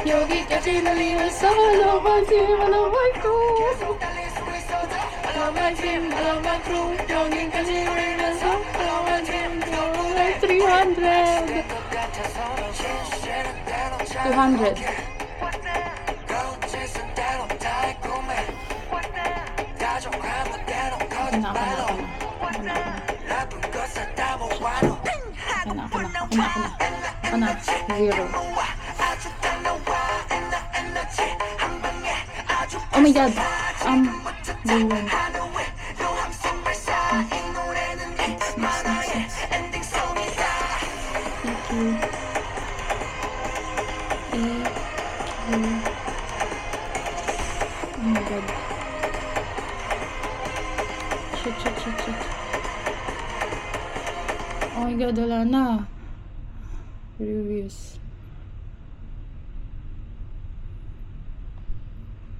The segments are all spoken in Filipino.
여기까지는 이랬어. 너만 팀 너만 크루 너만 팀 너만 크루 여기까지 울면서 너만 팀 너만 300 Zero. Oh my god. Next. Oh my god. Shit. Oh my god, wala na. Reviews.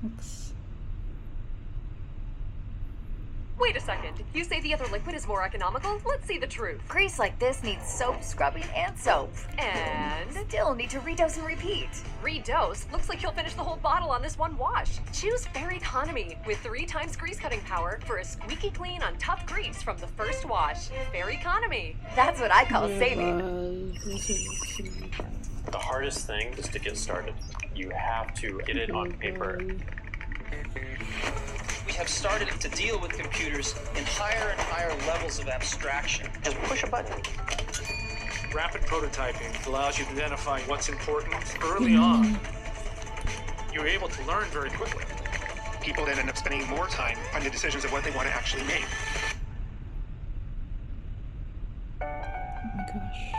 Next. Wait a second. You say the other liquid is more economical? Let's see the truth. Grease like this needs soap, scrubbing, and soap. And Still need to redose and repeat. redose. Looks like you'll finish the whole bottle on this one wash. Choose Fair Economy with 3 times grease cutting power for a squeaky clean on tough grease from the first wash. Fair Economy. That's what I call saving. The hardest thing is to get started. You have to get it on paper. We have started to deal with computers in higher and higher levels of abstraction. Just push a button. Rapid prototyping allows you to identify what's important early on. You're able to learn very quickly. People then end up spending more time on the decisions of what they want to actually make. Oh my gosh.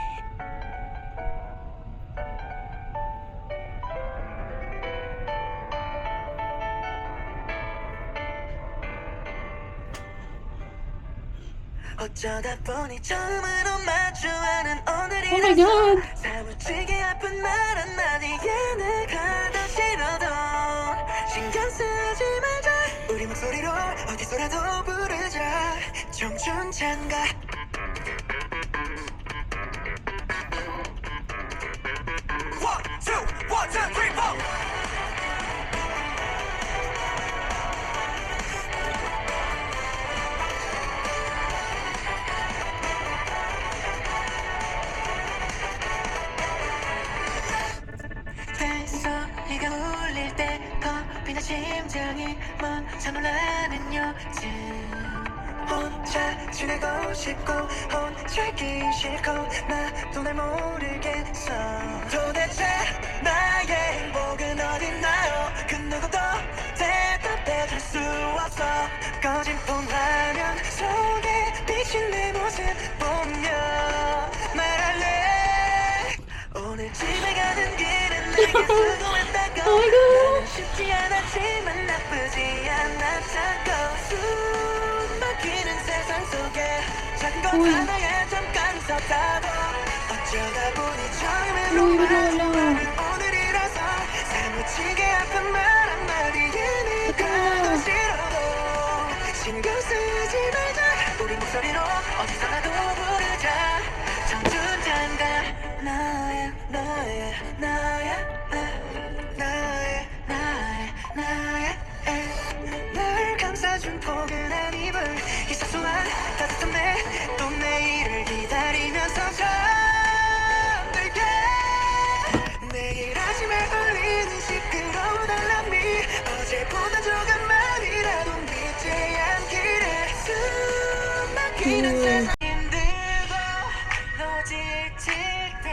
어쩌다 보니 처음으로 마주하는 Oh my 오늘이라서 god. 사무치게 아픈 말 한마디에 내가 더 싫어도 신경 쓰지 말자 우리 목소리로 어디서라도 부르자 청춘 찬가 One, two, 3, 4 벨소리가 울릴 때 겁이나 심장이 멈춰 놀라는 요즘 혼자 지내고 싶고 혼자 있기 싫고 나도 날 모르겠어 도대체 나의 행복은 어딨나요 그 누구도 대답해줄 수 없어 꺼진 폰 화면 속에 비친 내 모습 보며 말할래 오늘 집에 가는 길은 내게 수고했다고 나는 쉽지 않았지만 나쁘지 않았다고 숨 막히는 세상 속에 작은 것 하나에 잠깐 섰다고 어쩌다 보니 처음으로 오늘이라서 사무치게 아픈 말 한마디에 내가 더 싫어도 신경 쓰지 말자 우리 목소리로 어디서라도 부르자 청춘 잔다 나의 날 감싸준 포근한 이불 이 사소한 따뜻함에 또 내일을 기다리면서 잠들게 내일 아침에 울리는 시끄러운 알람이 어제보다 조금만이라도 늦지 않기를 숨 막히는 세상 힘들고 너 지칠 때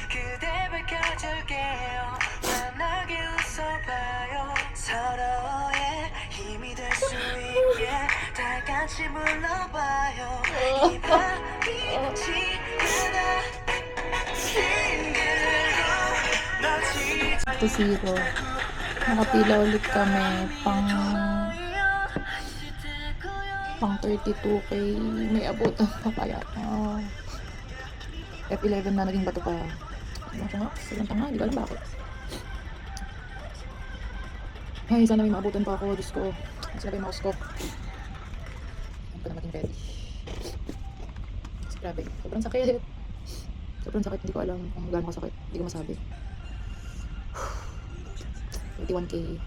그대 밝혀줄게요 환하게 웃어봐요 서로의 힘이 될 수 있게 다 같이 불러봐요 이 밤이 지나가 싱글로 너 지쳐 To zero. Nakapila ulit kami pang Pang 32k. May abutan pa kaya. F11 na naging bato pa. Ano nga? Silang tanga. Hindi ko alam bakit. Ay, sana may maabutan pa ako. Diyos ko. Sila pa yung mouse ko. Ano pa na maging ready. Kasi grabe. Sobrang sakit. Sobrang sakit. Hindi ko alam kung gaano kasakit. Hindi ko masabi. 21k.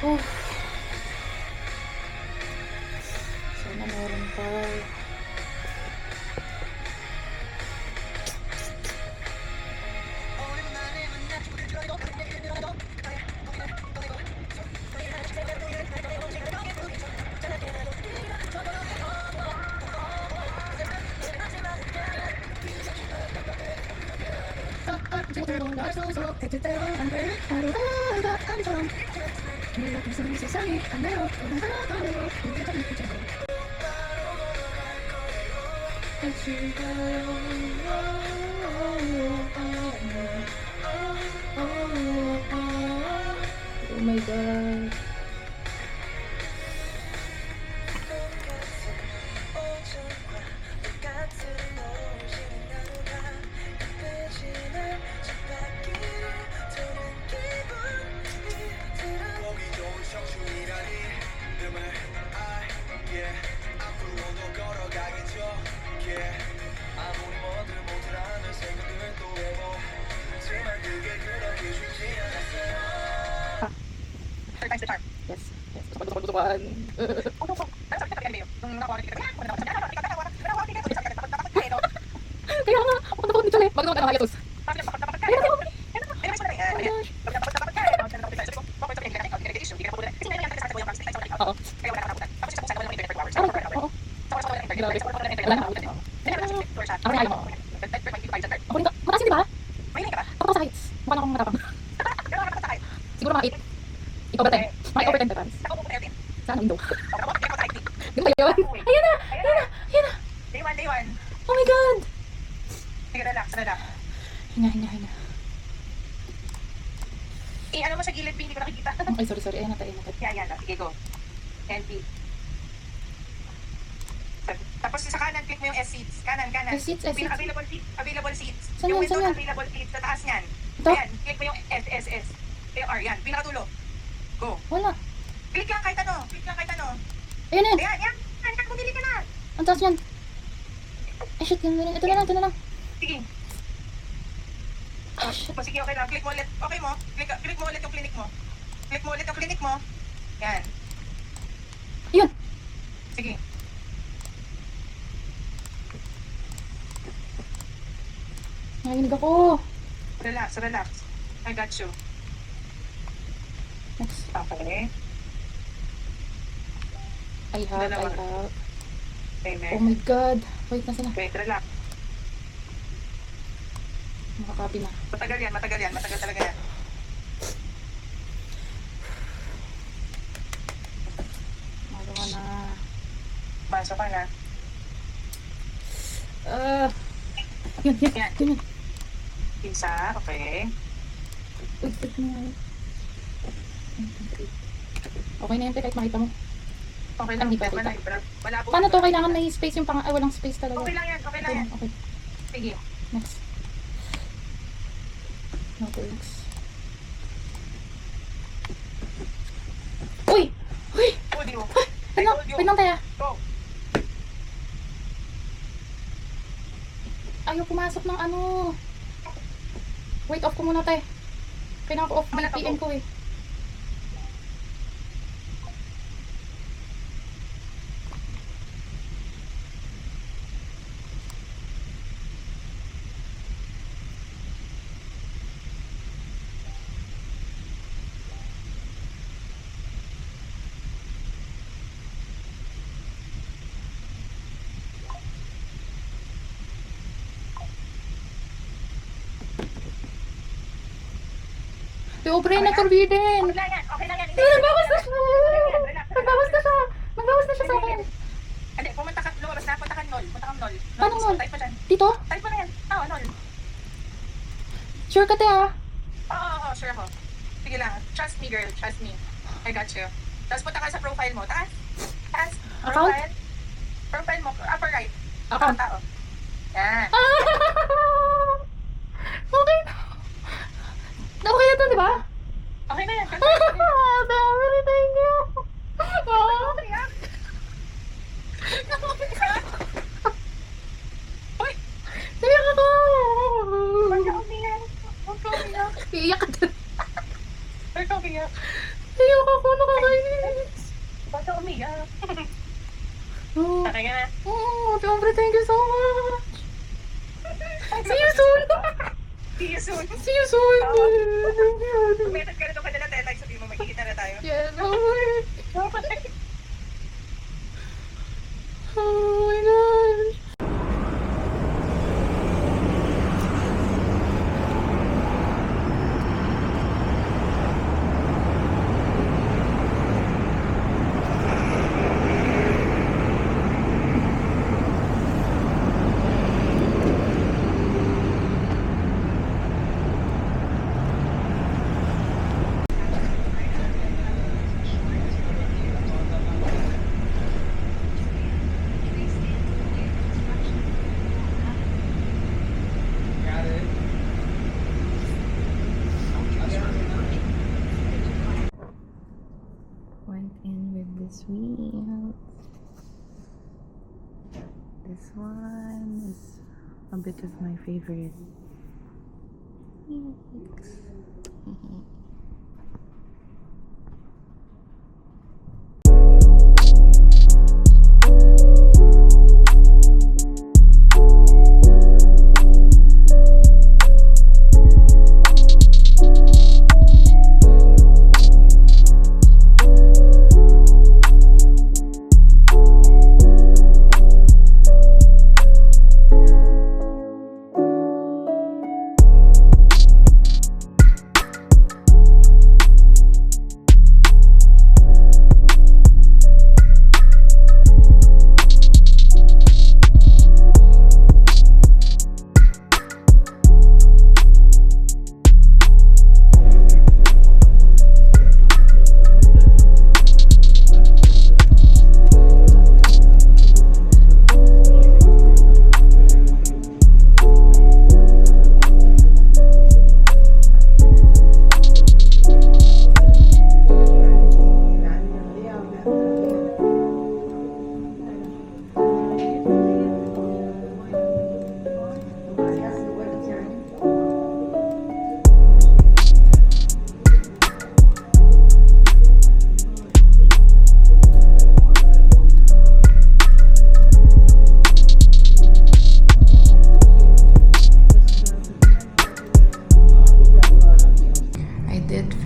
Oh. Sana meron pa. Oh my god. Yes. Yes. Tutukan. Kaya nga, ako napakot nito eh. Bago naman ang hiatus. Oo. Oo. Grabe. Wala na. Ako rin ayaw mo. Ako rin to. Mataas yun, di ba? Ako sa heights. Mukha na akong matapang. Siguro mga 8. Ikaw ba 10? Mga over 10 pa, Pans. Saan ang window? Ganun ba yun? Ayan na! Ayan na! Ayan na! Day one. Oh my god! Sige, relax. Hinga. Ano mo sa gilid, hindi ko nakikita. Ay, sorry. Ayan na tayo. Yan. Sige, go. NP. Tapos sa kanan, click mo yung S-seats. Kanan. S-seats. Available seats. Saan Yung yan? window na available seats, sa taas niyan. Ito? Ayan, click mo yung S. AR, yan. Pinakatulo. Go. Wala. Click lang kahit ano. Ayan na. Ayan. Bumili ka na. Ang taas yan. Ay, shit. Ito na lang. Sige. Ah, shit. Sige, okay lang. Click mo ulit. Okay mo? Click mo ulit yung clinic mo. Yan. Yun. Sige. Nanginig ako. Relax. I got you. Next. Okay. I have. Amen. Oh my god. Wait, nasa na? Wait, relax. Makakapi na. Matagal talaga yan. Magawa na. Pasok ka na. Yun. Isa, okay. Wait mo nga. Okay na yun, kahit makita mo. Okay lang, Hindi pa wala kita. wala po. Paano to? Kailangan may space yung walang space talaga. Okay lang yan. Okay. Sige. Next. No thanks. Uy! Udi mo. Wait lang tayo. Go. Ayaw pumasok ng ano. Wait, off ko muna tayo. Kailangan ko off VPN ko eh. Si Aubrey na forbidden. Okay lang yan. Okay lang yan. Nagbawas na siya. Nagbawas na siya. Nagbawas na siya sa akin. Hindi, pumunta ka, lumabas na, punta ka nol. Punta kang nol. Paano nol? Type mo dyan. Dito? Type mo na yan. Oo, nol. Sure ka te ah. Oo, sure ako. Sige lang. Trust me, girl. Trust me. I got you. Tapos punta ka sa profile mo. Taas. Taas. Account? Profile. Profile mo. Upper right. Account. Tao. Yan. Okay na. Okay na to, di ba? Okay na yan. Dami, thank you. Uy! Iyak ako. Huwag ka umiyak. Huwag ka umiyak. Iyak ka din. Huwag ka umiyak. Iyak ako, nakakainis. Huwag ka umiyak. Oh, Okay na. Aubrey, thank you so much. See you soon. See you soon. See you soon. Thank you. Method ka na doon kanila, like sabihin mo, magkikita na tayo. Yes, Aubrey. Oh my gosh. Went in with this wheel. This one is a bit of my favorite.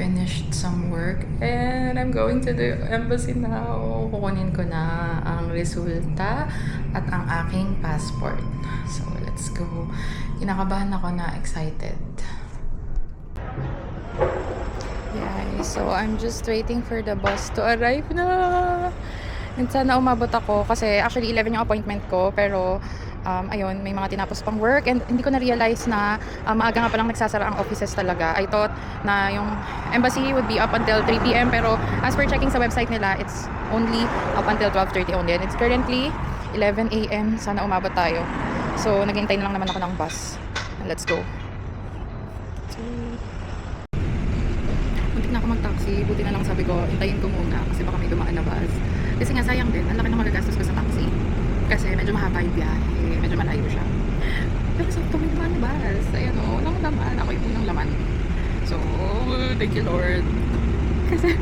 Finished some work and I'm going to the embassy now. Kukunin ko na ang resulta at ang aking passport. So, let's go. Kinakabahan ako na excited. Yeah, so I'm just waiting for the bus to arrive na. And sana umabot ako kasi actually 11 yung appointment ko pero ayun, may mga tinapos pang work and hindi ko na-realize na maaga nga palang nagsasara ang offices talaga. I thought na yung embassy would be up until 3 p.m. pero as per checking sa website nila, it's only up until 12:30 only and it's currently 11 a.m. Sana umabot tayo. So, naghihintay na lang naman ako ng bus. Let's go. Muntik na ako mag-taxi. Buti na lang sabi ko, hintayin ko muna kasi baka may dumaan na bus. Kasi nga sayang din, ang laki ng magagastos ko sa taxi. Kasi medyo mahaba yung biyahe, medyo malayo siya. Pero sakto may dumaan na bus. Ayan o, walang laman. Ako yung unang laman. So, thank you Lord. Kasi,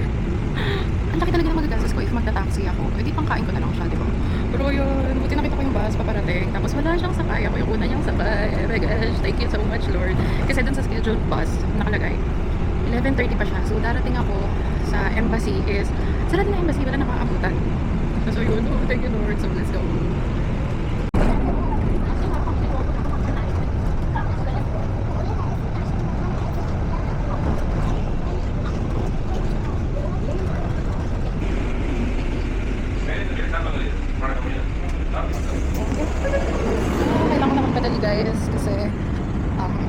ang laki talaga ng magagastos ko if magta-taxi ako. Eh di pangkain ko na lang siya, di ba? Pero yun, buti nakita ko yung bus paparating. Tapos wala siyang sakay. Ako yung una niyang sakay. Oh my gosh, thank you so much Lord. Kasi dun sa scheduled bus, nakalagay 11:30 pa siya. So, darating ako sa embassy is, sarado na embassy, wala nakaabutan. So, yun, oh, thank you Lord. So, let's go.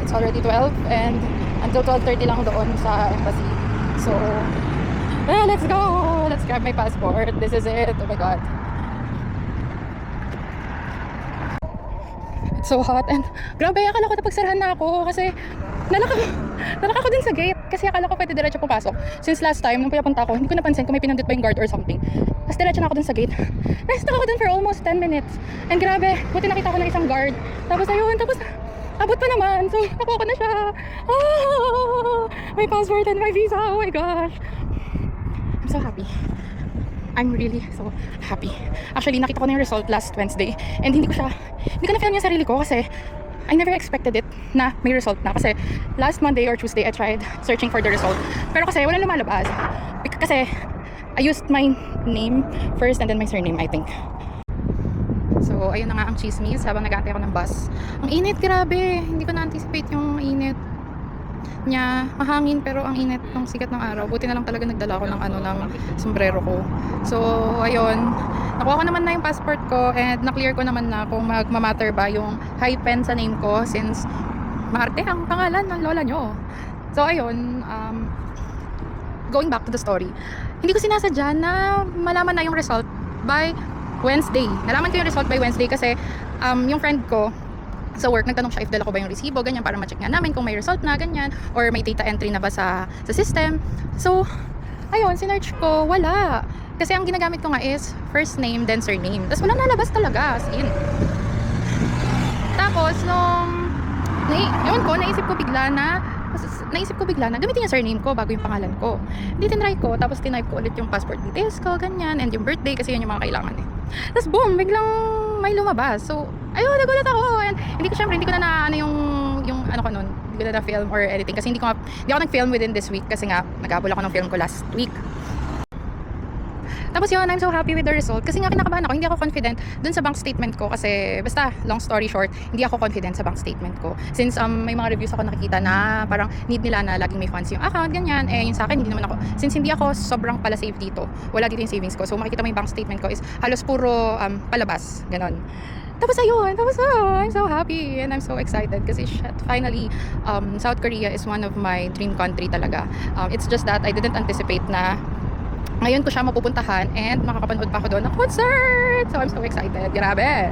it's already 12 and until 12:30 lang doon sa embassy. So, let's go! Let's grab my passport. This is it. Oh my God. It's so hot and grabe, akala ko napagsarahan na ako kasi nalaka ko din sa gate kasi akala ko pwede diretso pumasok. Since last time, nung pinapunta ako, hindi ko napansin kung may pinundit ba yung guard or something. Tapos diretso na ako dun sa gate. Nasta ako dun for almost 10 minutes. And grabe, buti nakita ko ng isang guard. Tapos ayun, tapos abot pa naman. So, nakuha ko na siya. My passport and my visa. Oh my gosh. I'm so happy. I'm really so happy. Actually, nakita ko na yung result last Wednesday and hindi ko na-film yung sarili ko kasi I never expected it na may result na. Kasi last Monday or Tuesday, I tried searching for the result. Pero kasi wala lumalabas. Kasi I used my name first and then my surname, I think. So, ayun na nga ang chismis habang nag-aantay ako ng bus. Ang init, grabe. Hindi ko na-anticipate yung init niya. Mahangin pero ang init ng sikat ng araw. Buti na lang talaga nagdala ko ng ng sombrero ko. So, ayun. Nakuha ko naman na yung passport ko and na-clear ko naman na kung magmamatter ba yung high pen sa name ko since Marte ang pangalan ng lola nyo. So, ayun. Going back to the story. Hindi ko sinasadya na malaman na yung result by Wednesday. Nalaman ko yung result by Wednesday kasi yung friend ko sa work, nagtanong siya if dala ko ba yung resibo, ganyan, para ma-check nga namin kung may result na, ganyan, or may data entry na ba sa system. So, ayun, sinerch ko, wala. Kasi ang ginagamit ko nga is first name, then surname. Tapos wala nalabas talaga, as in. Tapos, ewan ko, naisip ko bigla na gamitin yung surname ko bago yung pangalan ko. Hindi tinry ko, tapos tinype ko ulit yung passport details ko, ganyan, and yung birthday, kasi yun yung mga kailangan eh. Tapos boom, biglang may lumabas. So, ayun, nagulat ako. And hindi ko na yung ano ko nun, hindi ko na film or anything kasi hindi ako nag-film within this week kasi nga nag-abol ako ng film ko last week. Tapos yun, I'm so happy with the result kasi nga kinakabahan ako, hindi ako confident dun sa bank statement ko kasi basta, long story short, hindi ako confident sa bank statement ko since may mga reviews ako nakikita na parang need nila na laging may funds yung account, ganyan. Yung sa akin, hindi naman ako, since hindi ako sobrang pala save dito, wala dito yung savings ko, so makikita mo yung bank statement ko is halos puro palabas, ganon. Tapos ayun, I'm so happy and I'm so excited kasi finally, South Korea is one of my dream country talaga. It's just that I didn't anticipate na ngayon ko siya mapupuntahan and makakapanood pa ako doon ng concert. So I'm so excited. Grabe.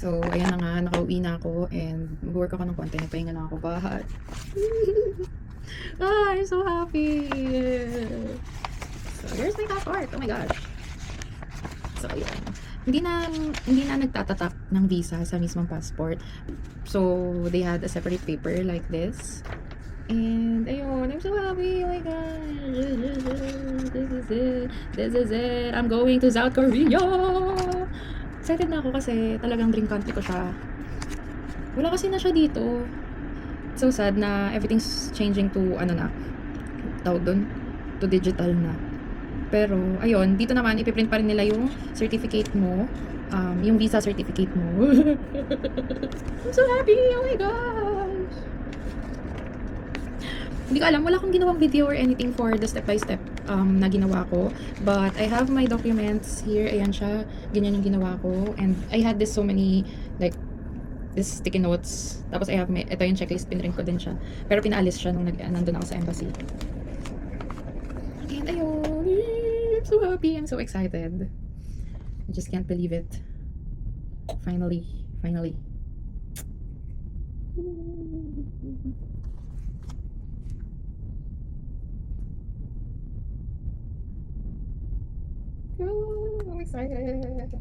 So, ayan na nga, nakauwi na ako and mag-work ako ng konti, nagpahinga lang ako bahat. I'm so happy! So, here's my passport! Oh my gosh! So, ayun. Hindi na nagtatatak ng visa sa mismong passport. So, they had a separate paper like this. And, ayun, I'm so happy! Oh my gosh! This is it! This is it! I'm going to South Korea! Excited na ako kasi talagang dream country ko siya. Wala kasi na siya dito. It's so sad na everything's changing to tawag doon, to digital na. Pero ayun, dito naman ipiprint pa rin nila yung certificate mo, yung visa certificate mo. I'm so happy! Oh my gosh! Hindi ko alam, wala akong ginawang video or anything for the step-by-step na ginawa ko. But I have my documents here. Ayan siya. Ganyan yung ginawa ko. And I had so many, like, this sticky notes. Tapos I have ito yung checklist. Pinrint ko din siya. Pero pinaalis siya nung nandun ako sa embassy. And ayun. I'm so happy. I'm so excited. I just can't believe it. Finally. Oh, I'm excited.